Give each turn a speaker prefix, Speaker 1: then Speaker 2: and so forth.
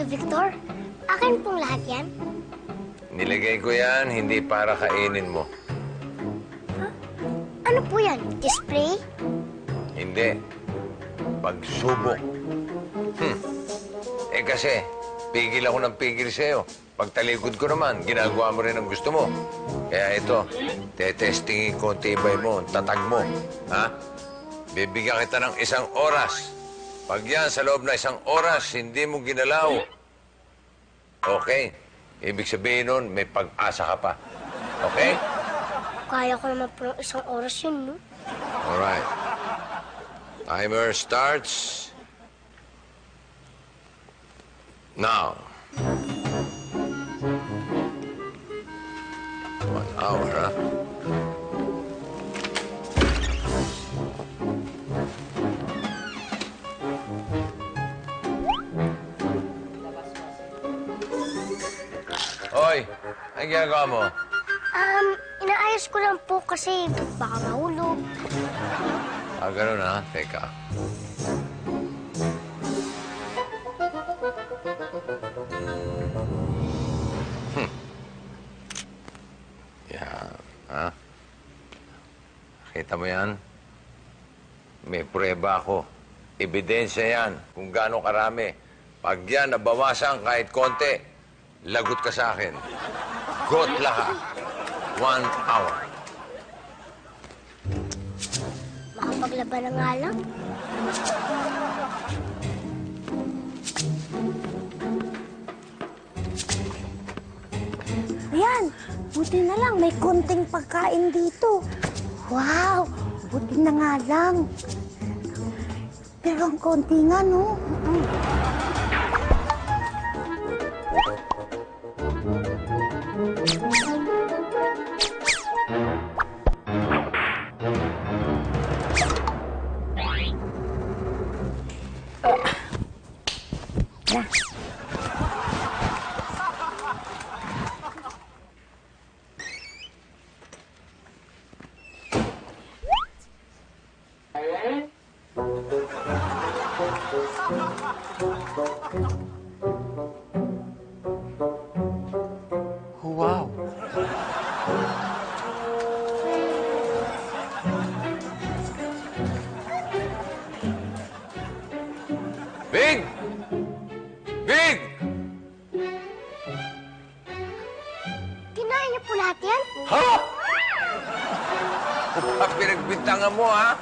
Speaker 1: Victor, akin pong lahat yan?
Speaker 2: Nilagay ko yan, hindi para kainin mo.
Speaker 1: Ano po yan? Display?
Speaker 2: Hindi. Pagsubok. Kasi, pigil ako ng pigil sa'yo. Pagtalikod ko naman, ginagawa mo rin ang gusto mo. Kaya ito, tetestingin ko ang tibay mo, ang tatag mo. Ha? Bibigyan kita ng 1 oras. Pag yan, sa loob na 1 oras, hindi mo ginalaw. Okay. Ibig sabihin nun, may pag-asa ka pa. Okay?
Speaker 1: Kaya ko naman po ng 1 oras yun, no?
Speaker 2: Alright. Timer starts now. 1 hour, ha? Hoy, ano ginagawa mo?
Speaker 1: Inaayos ko lang po kasi baka mahulog.
Speaker 2: Ganun ha? Teka. Yan, ha? Kita mo yan? May prueba ako. Ebidensya yan kung gaano karami. Pag yan nabawasan kahit konti, lagot ka sa akin. Got lahat. 1 hour.
Speaker 1: Makapaglaban na nga lang.
Speaker 3: Ayan, buti na lang. May konting pagkain dito. Wow, buti na nga lang. Pero ang konti nga, no?
Speaker 2: Wow. Big! Big!
Speaker 1: Kinain niyo po lahat yan?
Speaker 2: Ha? Pinagbintangan mo, ha?